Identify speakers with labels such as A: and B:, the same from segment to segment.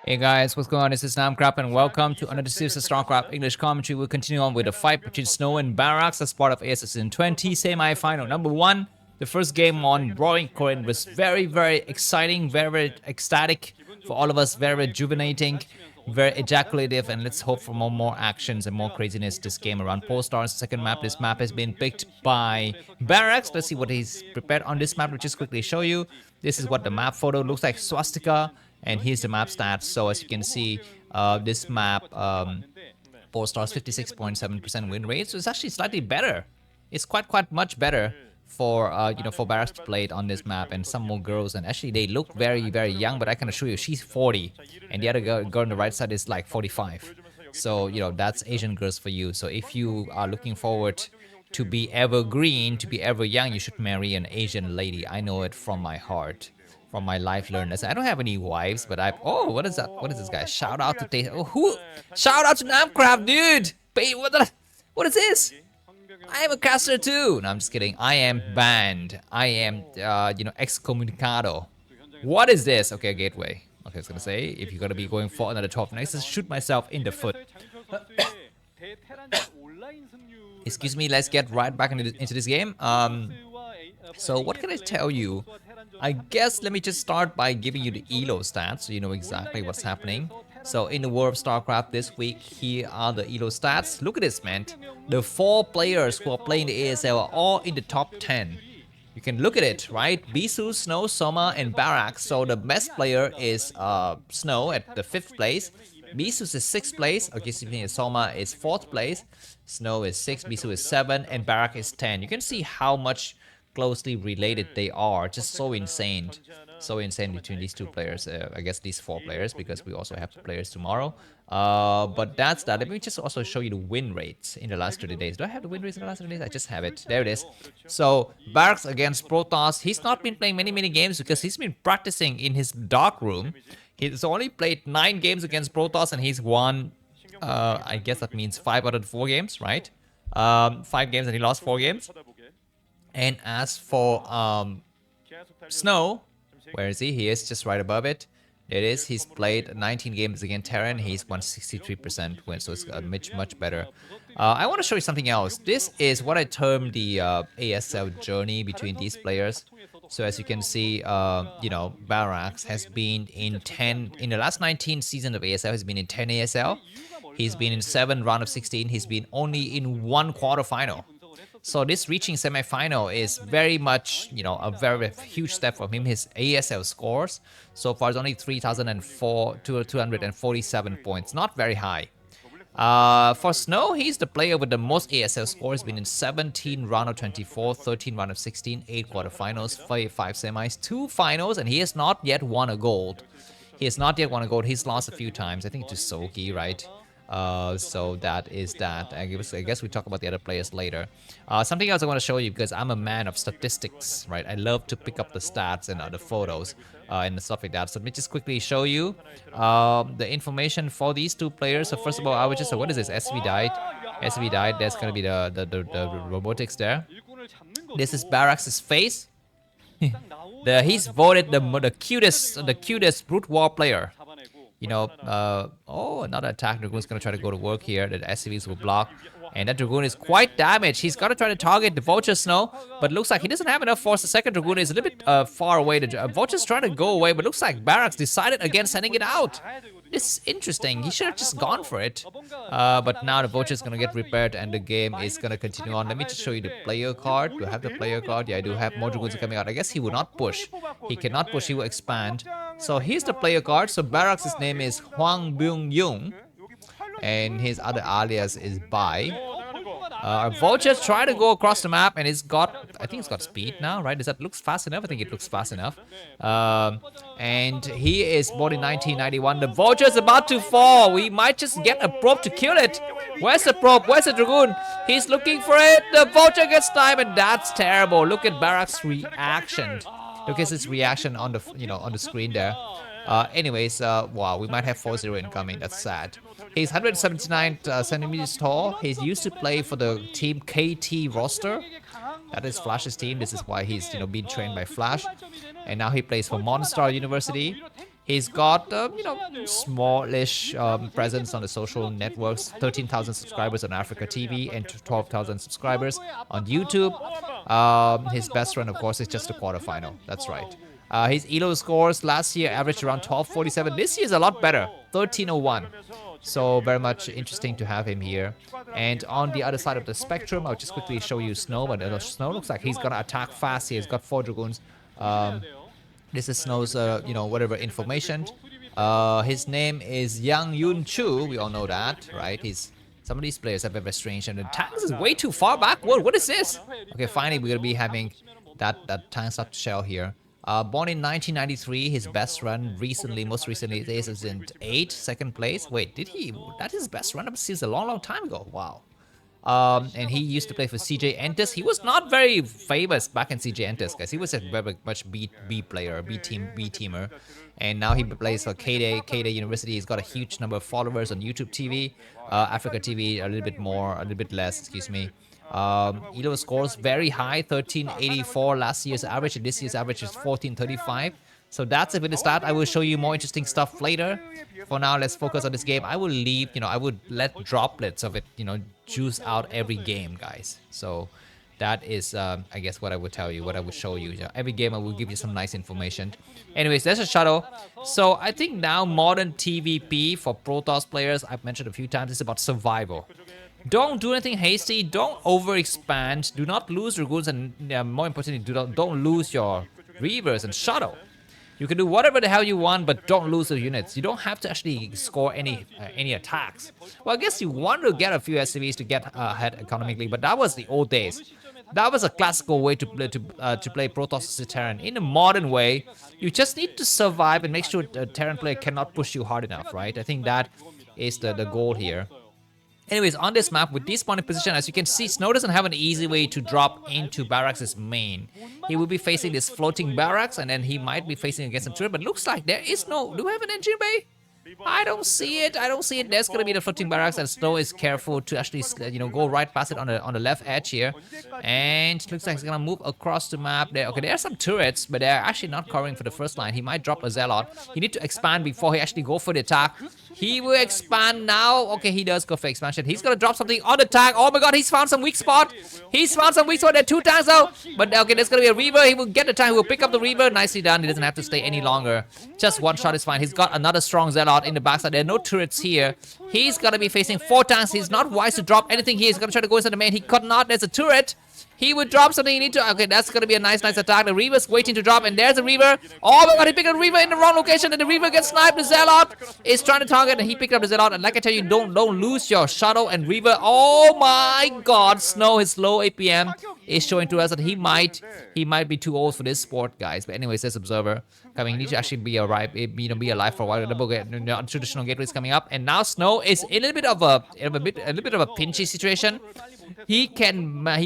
A: Hey guys, what's going on? This is Namkraft and welcome to another series of Starcraft English commentary. We'll continue on with the fight between Snow and Barracks as part of ASL S20 Semifinal. Number one, the first game on Roaring Current was very exciting, very ecstatic for all of us, very rejuvenating, very ejaculative, and let's hope for more actions and more craziness this game around 4 stars. Second map, this map has been picked by Barracks. Let's see what he's prepared on this map. We'll just quickly show you. This is what the map photo looks like, swastika. And here's the map stats. So as you can see, this map, 4 stars, 56.7% win rate. So it's actually slightly better. It's quite much better for for Barracks to play it on this map, and some more girls. And actually, they look very young. But I can assure you, she's 40, and the other girl on the right side is like 45. So that's Asian girls for you. So if you are looking forward to be evergreen, to be ever young, you should marry an Asian lady. I know it from my heart. From my life learners. I don't have any wives, but oh, what is that? What is this guy? Shout out to shout out to Namkraft, dude! What is this? I am a caster too! No, I'm just kidding. I am banned. I am, excommunicado. What is this? Okay, gateway. Okay, I was gonna say, if you're gonna be going for another 12 next, just shoot myself in the foot. Excuse me, let's get right back into this game. So what can I tell you? I guess let me just start by giving you the ELO stats so you know exactly what's happening. So in the world of Starcraft this week, here are the ELO stats. Look at this, man. The 4 players who are playing the ASL are all in the top 10. You can look at it, right? Bisu, Snow, Soma, and Barracks. So the best player is Snow at the 5th place. Bisu is 6th place. Okay, so Soma is 4th place. Snow is 6, Bisu is 7, and Barracks is 10. You can see how much closely related they are. Just so insane between these 2 players. I guess these 4 players, because we also have the players tomorrow. But that's that. Let me just also show you the win rates in the last 30 days. Do I have the win rates in the last 30 days? I just have it. There it is. So Barracks against Protoss. He's not been playing many games because he's been practicing in his dark room. He's only played 9 games against Protoss and he's won, I guess that means 5 out of the 4 games, right? 5 games and he lost 4 games. And as for Snow, where is he? He is just right above it. There it is. He's played 19 games against Terran. He's won 63% win, so it's much better. I want to show you something else. This is what I term the ASL journey between these players. So as you can see, Barracks has been in the last 19 seasons of ASL. He's been in 10 ASL. He's been in 7 round of 16. He's been only in 1 quarterfinal. So this reaching semifinal is very much, a very huge step for him. His ASL scores so far is only 247 points, not very high. For Snow, he's the player with the most ASL scores. Been in 17 round of 24, 13 round of 16, 8 quarterfinals, 5 semis, 2 finals, and he has not yet won a gold. He's lost a few times. I think to Soki, right? So that is that. I guess we talk about the other players later. Something else I want to show you, because I'm a man of statistics, right? I love to pick up the stats and the photos and stuff like that. So let me just quickly show you the information for these 2 players. So first of all, I would just say, what is this? SV died. There's gonna be the robotics there. This is Barracks' face. He's voted the cutest Broodwar player. Another attack. Dragoon's gonna try to go to work here. The SCVs will block. And that Dragoon is quite damaged. He's got to try to target the Vulture Snow, but looks like he doesn't have enough force. The second Dragoon is a little bit far away. The Vulture's trying to go away, but looks like Barracks decided against sending it out. This is interesting. He should have just gone for it. But now the Vulture's going to get repaired and the game is going to continue on. Let me just show you the player card. Do I have the player card? Yeah, I do have. More Dragoons are coming out. I guess he will not push. He cannot push. He will expand. So here's the player card. So Barracks' name is Hwang Byung-yung. And his other alias is Bai. Vulture's trying to go across the map, and I think it's got speed now, right? Looks fast enough? I think it looks fast enough. And he is born in 1991. The Vulture's about to fall. We might just get a probe to kill it. Where's the probe? Where's the Dragoon? He's looking for it. The Vulture gets time, and that's terrible. Look at Barracks' reaction. Look at his reaction on the on the screen there. Wow, we might have 4-0 incoming. That's sad. He's 179 centimeters tall. He's used to play for the team KT roster. That is Flash's team. This is why he's been trained by Flash. And now he plays for Monstar University. He's got, smallish presence on the social networks, 13,000 subscribers on Africa TV and 12,000 subscribers on YouTube. His best run, of course, is just a quarterfinal. That's right. His ELO scores last year averaged around 1247. This year is a lot better, 1301. So very much interesting to have him here. And on the other side of the spectrum, I'll just quickly show you Snow. But Snow looks like he's gonna attack fast here. He's got 4 Dragoons. This is Snow's, whatever information. His name is Yang Yun Chu. We all know that, right? Some of these players have very strange, and the tanks is way too far backward. What is this? Okay, finally we're gonna be having that tank start to shell here. Born in 1993, his best run most recently is in 8, second place. Wait, that's his best run since a long time ago. Wow. And he used to play for CJ Entus. He was not very famous back in CJ Entus, guys. He was a very much B player, B teamer. And now he plays for K-Day University. He's got a huge number of followers on YouTube TV, Africa TV, a little bit less, excuse me. Elo scores very high, 1384 last year's average, and this year's average is 1435. So that's a bit of stat. I will show you more interesting stuff later. For now, let's focus on this game. I will leave, I would let droplets of it, juice out every game, guys. So that is, I guess, what I would tell you, what I would show you. Every game I will give you some nice information. Anyways, there's a shuttle. So I think now modern TvP for Protoss players, I've mentioned a few times, is about survival. Don't do anything hasty. Don't overexpand. Do not lose Dragoons, and more importantly, don't lose your Reavers and shuttle. You can do whatever the hell you want, but don't lose the units. You don't have to actually score any attacks. Well, I guess you want to get a few SCVs to get ahead economically, but that was the old days. That was a classical way to play Protoss as a Terran. In a modern way, you just need to survive and make sure the Terran player cannot push you hard enough, right? I think that is the goal here. Anyways, on this map, with this spawning position, as you can see, Snow doesn't have an easy way to drop into Barracks' main. He will be facing this floating Barracks, and then he might be facing against some turret, but looks like there is no... Do we have an engine bay? I don't see it. There's gonna be the floating Barracks, and Snow is careful to actually, go right past it on the left edge here. And it looks like he's gonna move across the map there. Okay, there are some turrets, but they're actually not covering for the first line. He might drop a Zealot. He need to expand before he actually go for the attack. He will expand now. Okay, he does go for expansion. He's gonna drop something on the tank. Oh my god, he's found some weak spot. There are 2 tanks though. But okay, there's gonna be a Reaver. He will get the tank. He will pick up the Reaver. Nicely done. He doesn't have to stay any longer. Just one shot is fine. He's got another strong Zealot in the backside. There are no turrets here. He's gonna be facing 4 tanks. He's not wise to drop anything here. He's gonna try to go inside the main. He could not. There's a turret. He would drop something. You need to... Okay, that's going to be a nice attack. The Reaver's waiting to drop, and there's a Reaver. Oh my god, he picked up the Reaver in the wrong location, and the Reaver gets sniped. The Zealot is trying to target, and he picked up the Zealot. And like I tell you, don't lose your Shuttle and Reaver. Oh my god, Snow, his low APM is showing to us that he might be too old for this sport, guys. But anyways, this Observer coming. He needs to actually be alive for a while. The traditional gateway is coming up, and now Snow is in a little bit of a pinchy situation. He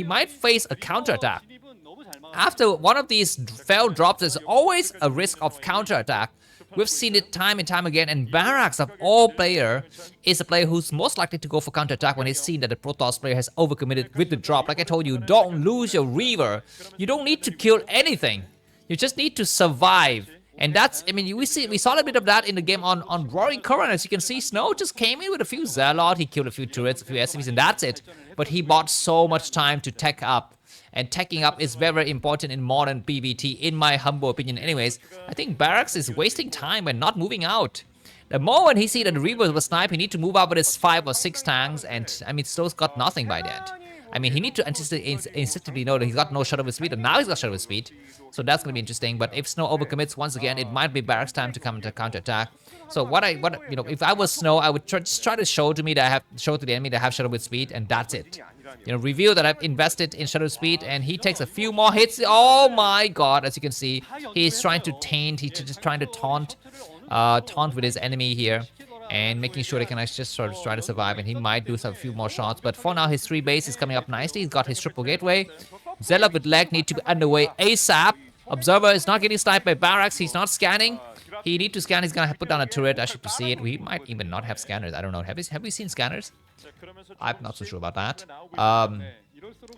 A: might face a counterattack. After one of these failed drops, there's always a risk of counterattack. We've seen it time and time again, and Barracks, of all player, is a player who's most likely to go for counterattack when he's seen that the Protoss player has overcommitted with the drop. Like I told you, don't lose your Reaver. You don't need to kill anything. You just need to survive. And that's, we saw a bit of that in the game on Roaring Current. As you can see, Snow just came in with a few Zealot, he killed a few turrets, a few SCVs, and that's it. But he bought so much time to tech up. And teching up is very, very important in modern PvT, in my humble opinion. Anyways, I think Barracks is wasting time and not moving out. The moment he see that the Reaver was sniped, he need to move out with his 5 or 6 tanks, and Snow's got nothing by that. He need to instinctively know that he's got no shuttle with speed, and now he's got shuttle with speed. So that's gonna be interesting. But if Snow overcommits once again, it might be Barracks' time to come to counterattack. So if I was Snow, I would just try to show to the enemy that I have shuttle with speed, and that's it. Reveal that I've invested in shuttle speed, and he takes a few more hits. Oh my god! As you can see, he's trying to taint. He's just trying to taunt with his enemy here, and making sure they can just sort of try to survive, and he might do some few more shots. But for now, his 3 base is coming up nicely. He's got his triple gateway. Zelle with leg need to be underway ASAP. Observer is not getting sniped by Barracks. He's not scanning. He need to scan. He's gonna put down a turret actually to see it. We might even not have scanners. I don't know. Have we seen scanners? I'm not so sure about that.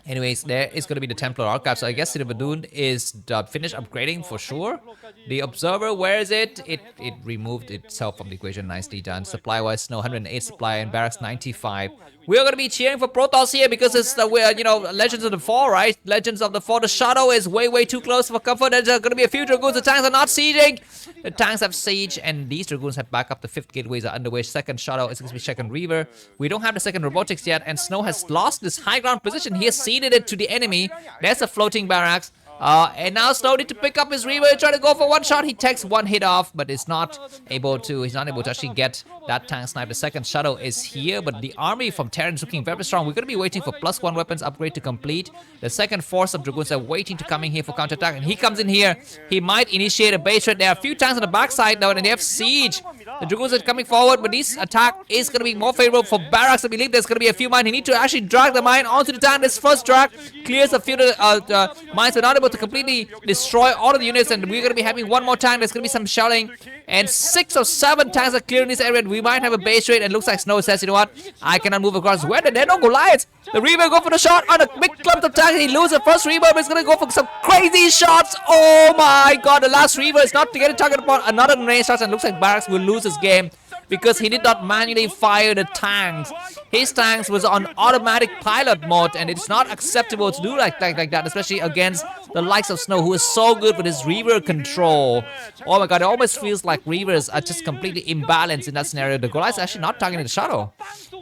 A: Anyways, there is going to be the Templar Archive. So I guess the Badoon is finished upgrading for sure. The Observer, where is it? It removed itself from the equation. Nicely done. Supply-wise, Snow 108 supply and Barracks 95. We're going to be cheering for Protoss here because it's the, Legends of the Fall, right? Legends of the Fall. The Shadow is way too close for comfort. There's going to be a few Dragoons. The tanks are not sieging. The tanks have siege, and these Dragoons have backup. The 5th gateways are underway. Second Shadow is going to be second Reaver. We don't have the second Robotics yet, and Snow has lost this high ground position. He has ceded it to the enemy. There's a floating Barracks. And now Snow need to pick up his Reaver, try to go for one shot. He takes one hit off, but is not able to. He's not able to actually get that tank snipe. The second Shadow is here, but the army from Terran is looking very strong. We're going to be waiting for +1 weapons upgrade to complete. The second force of Dragoons are waiting to come in here for counterattack, and he comes in here. He might initiate a base raid. There are a few tanks on the backside now, and they have siege. The Dragoons are coming forward, but this attack is going to be more favorable for Barracks. I believe there's going to be a few mines. He needs to actually drag the mine onto the tank. This first drag clears a few mines, but not able to completely destroy all of the units, and we're going to be having one more tank. There's going to be some shelling, and 6 or 7 tanks are clearing this area. We might have a base raid, and looks like Snow says, you know what, I cannot move across. Where did they don't go Goliaths? The Reaver go for the shot on a big clump of tanks. He loses the first Reaver, but he's going to go for some crazy shots. Oh my god, the last Reaver is not to get a target upon another grenade shots, and looks like Barracks will lose this game because he did not manually fire the tanks. His tanks was on automatic pilot mode, and it's not acceptable to do like that, especially against the likes of Snow, who is so good with his Reaver control. Oh my god, it almost feels like Reavers are just completely imbalanced in that scenario. The Goliath is actually not targeting the Shadow.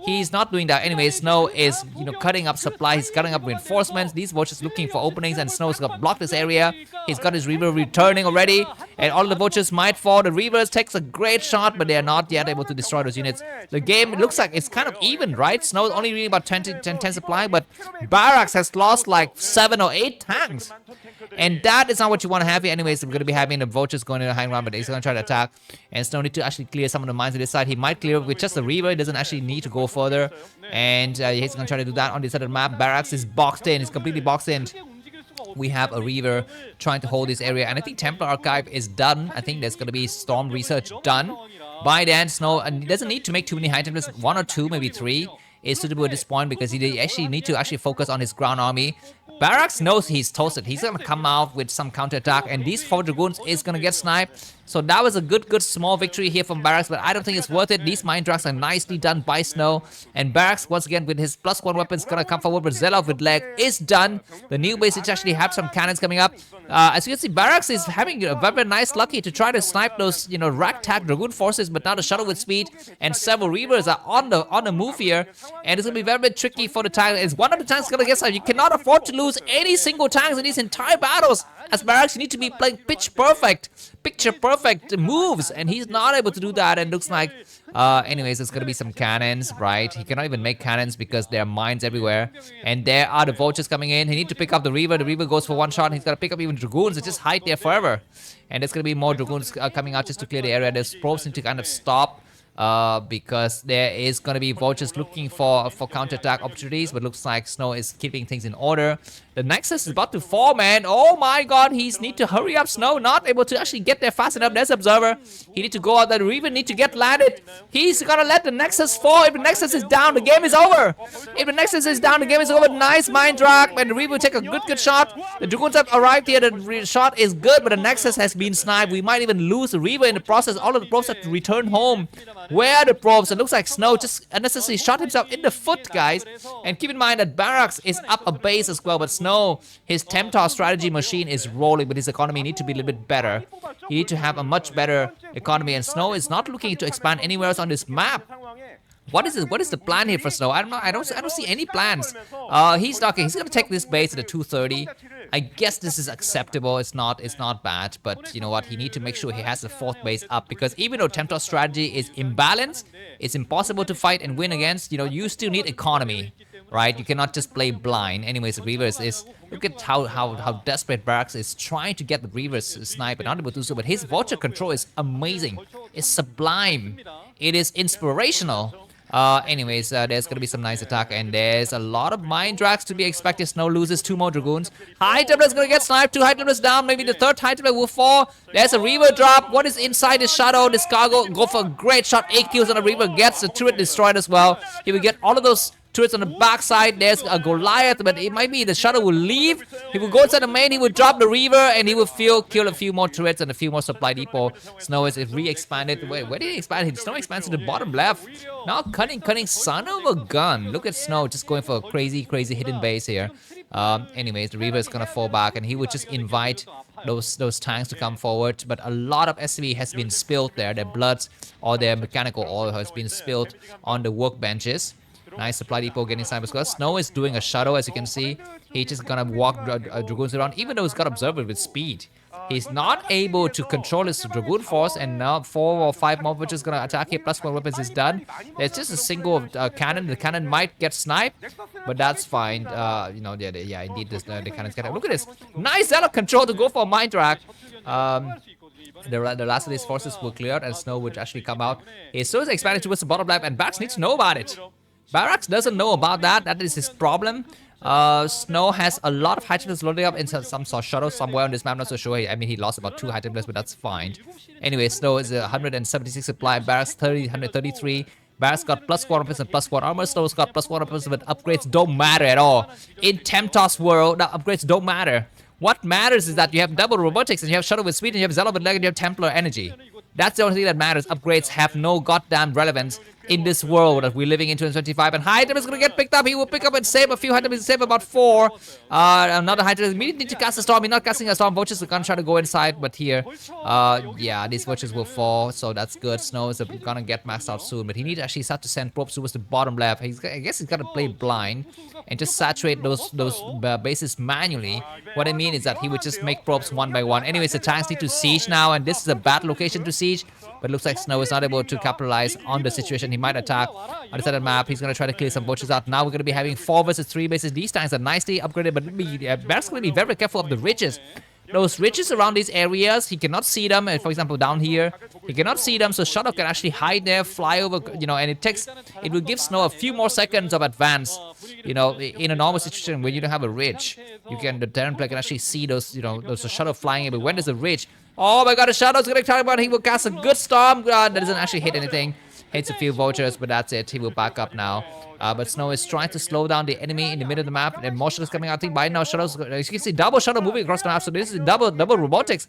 A: He's not doing that anyway. Snow is, cutting up supplies, he's cutting up reinforcements. These vultures looking for openings, and Snow's got blocked this area. He's got his Reaver returning already, and all the vultures might fall. The Reavers takes a great shot, but they are not yet able to destroy those units. The game, it looks like it's kind of even, right? Snow is only reading about 10 supply, but Barracks has lost like 7 or 8 tanks. And that is not what you want to have here. Anyways, we're going to be having the vultures going in the high ground, but he's going to try to attack. And Snow need to actually clear some of the mines on this side. He might clear with just the Reaver. He doesn't actually need to go further. And he's going to try to do that on this side of the map. Barracks is boxed in. He's completely boxed in. We have a Reaver trying to hold this area. And I think Templar Archive is done. I think there's going to be Storm Research done by then. Snow, and he doesn't need to make too many high Templars. 1 or 2, maybe 3 is suitable at this point, because he actually need to focus on his ground army. Barracks knows he's toasted. He's gonna come out with some counterattack, and these 4 Dragoons is gonna get sniped. So that was a good small victory here from Barracks, but I don't think it's worth it. These mine drags are nicely done by Snow, and Barracks once again with his +1 weapons gonna come forward. But Zelle with leg is done. The new base which actually have some cannons coming up. As you can see, Barracks is having a very nice lucky to try to snipe those ragtag Dragoon forces, but now the Shuttle with speed and several Reavers are on the move here, and it's gonna be very tricky for the tank. It's one of the tanks gonna get sniped. You cannot afford to lose any single tanks in these entire battles. As Barracks, you need to be playing picture perfect moves, and he's not able to do that. And looks like anyways, there's gonna be some cannons, right? He cannot even make cannons because there are mines everywhere, and there are the vultures coming in. He needs to pick up the Reaver. The Reaver goes for one shot. He's gonna pick up even Dragoons that just hide there forever, and there's gonna be more Dragoons coming out just to clear the area. There's probes need to kind of stop because there is going to be vultures looking for counterattack opportunities, but looks like Snow is keeping things in order. The Nexus is about to fall, man. Oh my god, he's need to hurry up. Snow not able to actually get there fast enough. There's Observer. He need to go out there. Reaver need to get landed. He's gonna let the Nexus fall. If the Nexus is down, the game is over. If the Nexus is down, the game is over. Nice mine drag, and the Reaver will take a good shot. The Dragoons have arrived here. The shot is good, but the Nexus has been sniped. We might even lose the Reaver in the process. All of the probes have to return home. Where are the probes? It looks like Snow just unnecessarily shot himself in the foot, guys. And keep in mind that Barracks is up a base as well, but Snow, his Temptar strategy machine is rolling, but his economy need to be a little bit better. He need to have a much better economy, and Snow is not looking to expand anywhere else on this map. What is it? What is the plan here for Snow? I don't see any plans. He's talking. He's gonna take this base at a 230. I guess this is acceptable. It's not bad, but you know what? He need to make sure he has the 4th base up, because even though Temptar strategy is imbalanced, it's impossible to fight and win against. You still need economy, right? You cannot just play blind. Anyways, the Reavers is, look at how desperate Barracks is trying to get the Reavers snipe, and not able to do so. But his vulture control is amazing. It's sublime. It is inspirational. Anyways, there's gonna be some nice attack, and there's a lot of mine drags to be expected. Snow loses 2 more Dragoons. High Templar's gonna get sniped. 2 High Templars down. Maybe the 3rd High Templar will fall. There's a Reaver drop. What is inside the Shadow? This cargo go for a great shot. 8 kills on a Reaver. Gets the turret destroyed as well. He will get all of those turrets on the backside. There's a Goliath, but it might be the Shadow will leave. He will go inside the main. He will drop the Reaver, and he will kill a few more turrets and a few more supply depot. Snow is re-expanded. Wait, where did he expand? Snow expands to the bottom left. Now cunning son of a gun. Look at Snow just going for a crazy hidden base here. Anyways, the Reaver is gonna fall back, and he would just invite those tanks to come forward. But a lot of SCV has been spilled there. Their bloods or their mechanical oil has been spilled on the workbenches. Nice supply depot getting snipers. Snow is doing a shuttle, as you can see. He's just gonna walk Dragoons around, even though he's got Observer with speed. He's not able to control his Dragoon force, and now 4 or 5 more which is gonna attack here. Plus 1 weapons is done. There's just a single cannon. The cannon might get sniped, but that's fine. You know, yeah, indeed, the cannon's getting. Look at this. Nice Zelle control to go for a mine track. The last of these forces will clear out, and Snow would actually come out. He's still expanded towards the bottom left, and Barracks needs to know about it. Barracks doesn't know about that. That is his problem. Snow has a lot of high templates loaded up into some sort of shuttle somewhere on this map. Not so sure. I mean, he lost about 2 high templates, but that's fine. Anyway, Snow is 176 supply. Barracks 133. Barracks got plus 1 weapons and plus 1 armor. Snow's got plus 1 weapons, but upgrades don't matter at all. In Temptos world, the upgrades don't matter. What matters is that you have double robotics, and you have shuttle with speed, and you have Zelle with leg, and you have Templar energy. That's the only thing that matters. Upgrades have no goddamn relevance in this world that we're living in 2025. And high item is going to get picked up. He will pick up and save a few items. Save about 4. Another high item. Immediately need to cast a storm. He's not casting a storm. Vultures are going to try to go inside. But here, yeah, these vultures will fall. So that's good. Snow is going to get maxed out soon. But he needs to actually start to send probes towards the bottom left. I guess he's got to play blind and just saturate those bases manually. What I mean is that he would just make probes one by one. Anyways, the tanks need to siege now. And this is a bad location to siege. But it looks like Snow is not able to capitalize on the situation. He might attack on the side of the map. He's going to try to clear some vultures out. Now we're going to be having 4 versus 3 bases. These tanks are nicely upgraded, but Barracks going to be very careful of the ridges. Those ridges around these areas, he cannot see them. For example, down here, he cannot see them. So Shuttle can actually hide there, fly over, you know, and it will give Snow a few more seconds of advance. You know, in a normal situation when you don't have a ridge, the Terran player can actually see those, you know, those Shuttle flying in. But when there's a ridge, oh my god, the Shadow's gonna talk about. He will cast a good storm. That doesn't actually hit anything. Hits a few vultures, but that's it. He will back up now. But Snow is trying to slow down the enemy in the middle of the map. And more Shadows coming out. I think by now, Shadows, as you can see, double Shadow moving across the map. So this is double robotics.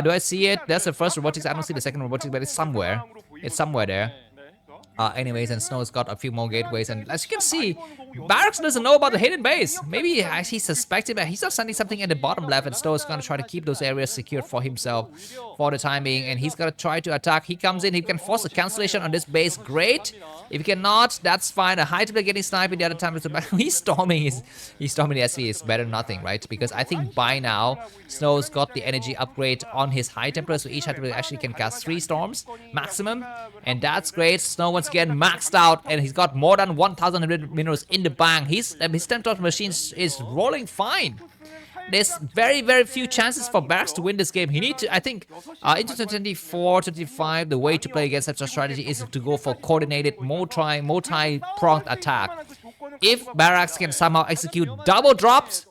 A: Do I see it? That's the first robotics. I don't see the second robotics, but it's somewhere. It's somewhere there. Anyways, and Snow's got a few more gateways, and as you can see, Barracks doesn't know about the hidden base. Maybe he actually suspected, but he's not sending something at the bottom left, and Snow's gonna try to keep those areas secured for himself for the time being, and he's gonna try to attack. He comes in, he can force a cancellation on this base, great. If he cannot, that's fine. A high template getting sniped the other time. He's storming the SV. It's better than nothing, right? Because I think by now, Snow's got the energy upgrade on his high templar, so each high templar actually can cast 3 storms maximum, and that's great. Snow once again maxed out, and he's got more than 1,000 minerals in the bank. His Templar machine is rolling fine. There's very few chances for Barracks to win this game. He needs to, I think, into 2024-25, the way to play against such a strategy is to go for coordinated, multi-pronged attack. If Barracks can somehow execute double drops,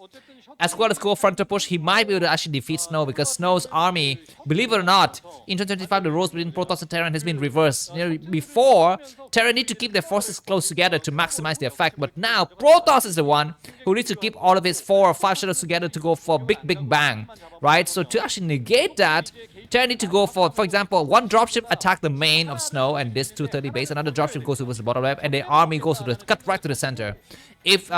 A: as well as go frontal push, he might be able to actually defeat Snow, because Snow's army, believe it or not, in 2025 the roles between Protoss and Terran has been reversed. You know, before, Terran need to keep their forces close together to maximize the effect, but now Protoss is the one who needs to keep all of his 4 or 5 shadows together to go for big bang, right? So to actually negate that, Terran need to go for example, one dropship attack the main of Snow and this 230 base, another dropship goes towards the bottom left, and the army goes to cut right to the center. If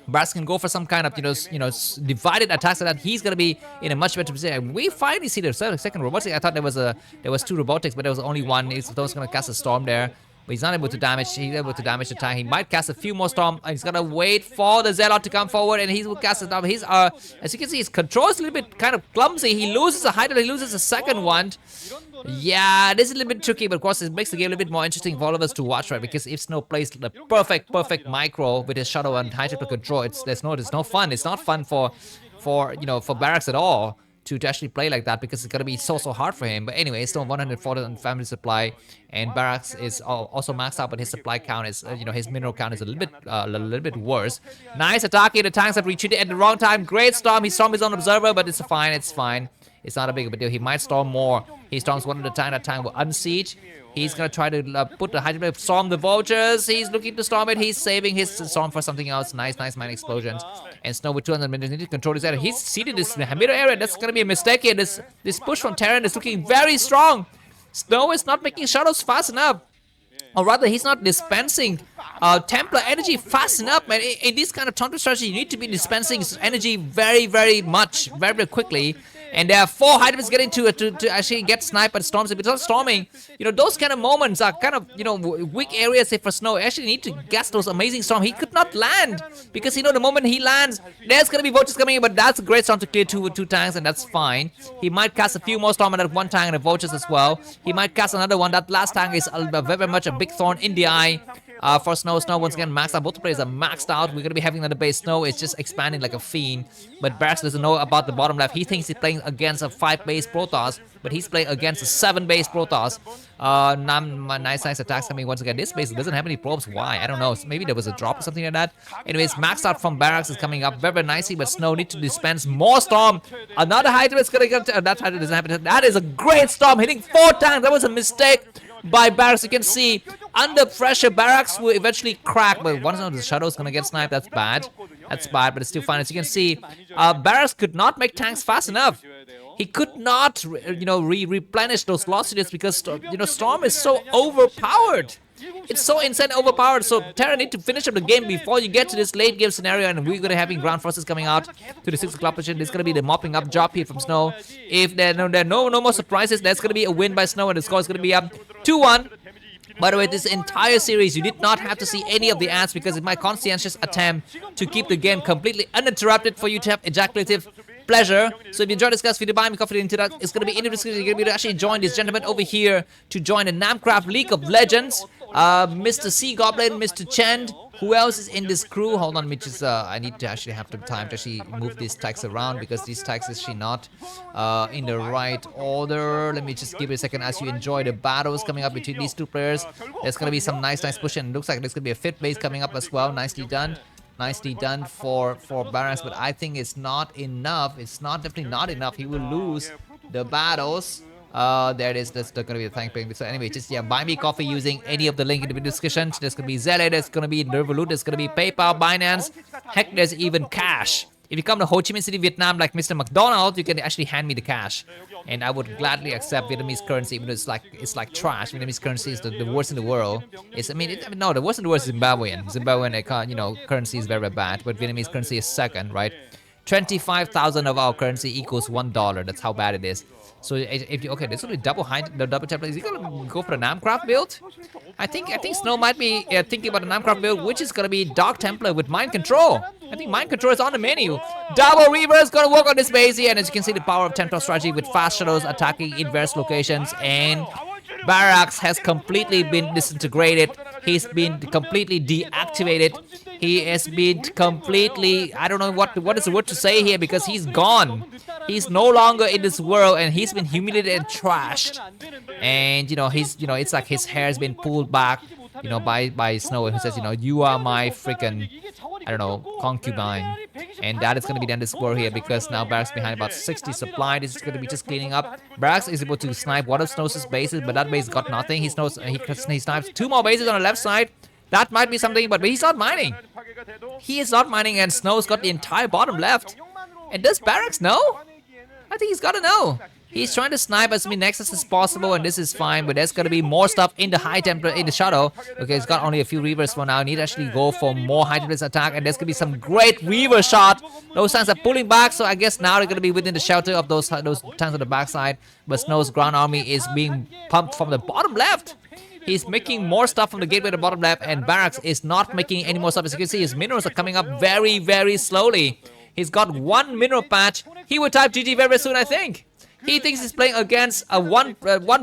A: Barracks can go for some kind of, divided attacks so that he's gonna be in a much better position. We finally see the second robotic. I thought there was 2 robotics, but there was only one. He's gonna cast a storm there, but he's not able to damage. He's able to damage the tank. He might cast a few more storm. He's gonna wait for the Zelle to come forward, and he will cast a storm. He's as you can see, his control is a little bit kind of clumsy. He loses a height, he loses a second one. Yeah, this is a little bit tricky, but of course it makes the game a little bit more interesting for all of us to watch, right? Because if Snow plays the perfect micro with his shadow and high triple control, there's no fun. It's not fun for Barracks at all to actually play like that, because it's gonna be so hard for him. But anyway, still 140 on family supply, and Barracks is also maxed out, but his supply count is his mineral count is a little bit worse. Nice attack here. The tanks have retreated at the wrong time. Great storm. He stormed his own observer, but it's fine. It's not a big of a deal. He might storm more. He storms one at a time. That time will unsiege. He's gonna try to put the hydroblade, storm the vultures. He's looking to storm it. He's saving his storm for something else. Nice mine explosions. And Snow with 200 minutes. Need to control this area. He's seeded this middle area. That's gonna be a mistake here. This push from Terran is looking very strong. Snow is not making shadows fast enough. Or rather, he's not dispensing Templar energy fast enough. Man, in this kind of counter strategy, you need to be dispensing energy very much, very quickly. And there are 4 hydras getting to actually get sniped by the storms. If it's not storming, those kind of moments are kind of, weak areas here for Snow. You actually need to guess those amazing storms. He could not land because, the moment he lands, there's going to be vultures coming in. But that's a great storm to clear two tanks, and that's fine. He might cast a few more storm on that one tank and the vultures as well. He might cast another one. That last tank is very much a big thorn in the eye. For Snow once again maxed out. Both players are maxed out. We're gonna be having another base. Snow is just expanding like a fiend. But Barracks doesn't know about the bottom left. He thinks he's playing against a 5 base Protoss, but he's playing against a 7 base Protoss. Nice attacks coming once again. This base doesn't have any probes. Why? I don't know. Maybe there was a drop or something like that. Anyways, maxed out from Barracks is coming up very nicely, but Snow needs to dispense more storm. Another Hydra is gonna get. That Hydra doesn't happen. That is a great storm hitting 4 tanks. That was a mistake by Barracks. You can see under pressure Barracks will eventually crack, but once the shadow is gonna get sniped. That's bad, but it's still fine. As you can see, Barracks could not make tanks fast enough. He could not replenish those velocities because Storm is so overpowered. It's so insane overpowered. So Terran need to finish up the game before you get to this late game scenario, and we're gonna having ground forces coming out to the 6 o'clock position. This is gonna be the mopping up job here from Snow. If there are no more surprises, there's gonna be a win by Snow, and the score is gonna be up 2-1. By the way, this entire series, you did not have to see any of the ads because it's my conscientious attempt to keep the game completely uninterrupted for you to have ejaculative pleasure. So if you enjoyed this guy's video, buy me coffee into that. It's going to be in the description. You're going to be able to actually join this gentleman over here to join the Namkraft League of Legends. Mr. Sea Goblin, Mr. Chen. Who else is in this crew? Hold on, me just I need to actually have the time to actually move these tags around because these tags is actually not in the right order. Let me just give it a second as you enjoy the battles coming up between these two players. There's gonna be some nice push, and it looks like there's gonna be a 5th base coming up as well. Nicely done. Nicely done for Barracks, but I think it's not enough. It's definitely not enough. He will lose the battles. There it is. That's gonna be the thank paying. So anyway, just buy me coffee using any of the link in the description. There's gonna be Zelle, there's gonna be Revolut, there's gonna be PayPal, Binance. Heck, there's even cash. If you come to Ho Chi Minh City, Vietnam, like Mr. McDonald, you can actually hand me the cash, and I would gladly accept Vietnamese currency, even though it's like trash. Vietnamese currency is the worst in the world. No, the worst in the world is Zimbabwean. Zimbabwean currency is very bad, but Vietnamese currency is second, right? 25,000 of our currency equals $1. That's how bad it is. So if you there's only double Templar. Is he gonna go for the Namkraft build? I think Snow might be thinking about the Namkraft build, which is gonna be Dark Templar with mind control. I think mind control is on the menu. Double Reaver is gonna work on this base here, and as you can see, the power of Templar strategy with fast shadows attacking in various locations, and Barracks has completely been disintegrated. He's been completely deactivated. He has been completely, I don't know what is the word to say here, because he's gone. He's no longer in this world, and he's been humiliated and trashed. And it's like his hair has been pulled back, by Snow, who says, you are my freaking, I don't know, concubine. And that is going to be done this war here, because now Barracks behind about 60 supply. This is going to be just cleaning up. Barracks is able to snipe one of Snow's bases, but that base got nothing. He snipes 2 more bases on the left side. That might be something, but he's not mining. He is not mining, and Snow's got the entire bottom left. And does Barracks know? I think he's got to know. He's trying to snipe as many nexus as possible, and this is fine, but there's gonna be more stuff in the high temperature, in the shadow. Okay, he's got only a few Reavers for now. Need to actually go for more high temperature attack, and there's gonna be some great Reaver shot. Those tanks are pulling back, so I guess now they're gonna be within the shelter of those tanks on the backside. But Snow's ground army is being pumped from the bottom left. He's making more stuff from the gateway to the bottom left, and Barracks is not making any more stuff. As you can see, his minerals are coming up very, very slowly. He's got 1 mineral patch. He will type GG very soon, I think. He thinks he's playing against a one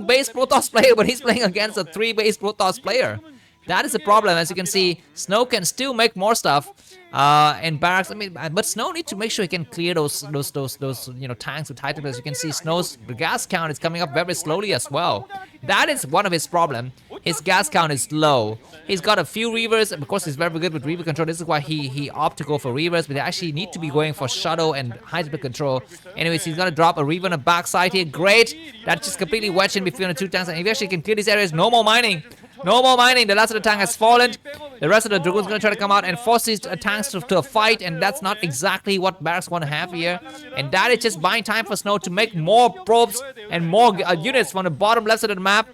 A: base Protoss player, but he's playing against a 3 base Protoss player. That is the problem. As you can see, Snow can still make more stuff. And Barracks, I mean, but Snow needs to make sure he can clear those tanks with tight. As you can see, Snow's gas count is coming up very slowly as well. That is one of his problem. His gas count is low. He's got a few Reavers. Of course, he's very good with Reaver control. This is why he opted to go for Reavers, but they actually need to be going for Shadow and high speed control. Anyways, he's gonna drop a Reaver on the backside here. Great. That's just completely wedged in between the two tanks. And if he actually can clear these areas, no more mining. No more mining. The last of the tank has fallen. The rest of the Dragoon's gonna try to come out and force these tanks to a fight, and that's not exactly what Barracks want to have here. And that is just buying time for Snow to make more probes and more units from the bottom left side of the map.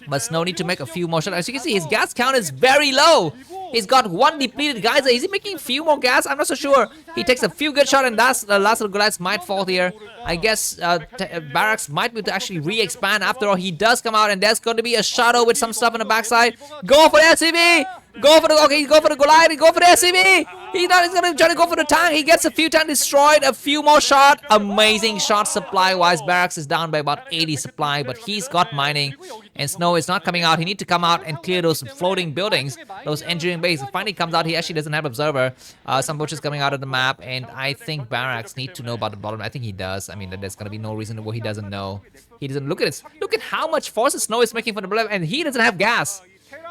A: But Snow need to make a few more shots. As you can see, his gas count is very low. He's got one depleted geyser. Is he making a few more gas? I'm not so sure. He takes a few good shots, and that's the last of the Goliaths might fall here. I guess Barracks might be able to actually re-expand. After all, he does come out, and there's going to be a Shadow with some stuff on the backside. Go for the SCV! Go for the go for the Goliath. Go for the SCV. He's gonna try to go for the tank. He gets a few tanks destroyed. A few more shots. Amazing shot supply wise. Barracks is down by about 80 supply, but he's got mining. And Snow is not coming out. He needs to come out and clear those floating buildings, those engineering bases. Finally comes out. He actually doesn't have observer. Some bushes coming out of the map, and I think Barracks need to know about the bottom. I think he does. I mean, there's gonna be no reason why he doesn't know. He doesn't look at it. Look at how much forces Snow is making for the bottom, and he doesn't have gas.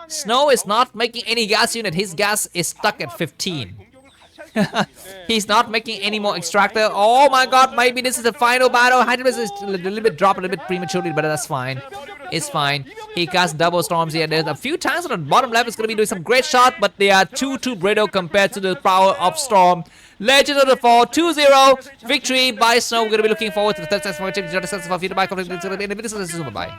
A: Snow is not making any gas unit. His gas is stuck at 15. He's not making any more extractor. Oh my god, maybe this is the final battle. Hydroblast is a little bit dropped a little bit prematurely, but that's fine. It's fine. He casts double storms here. There's a few tanks on the bottom left. It's going to be doing some great shot, but they are too brittle compared to the power of Storm. Legend of the Fall, 2-0. Victory by Snow. We're going to be looking forward to the third set for the championship. Bye.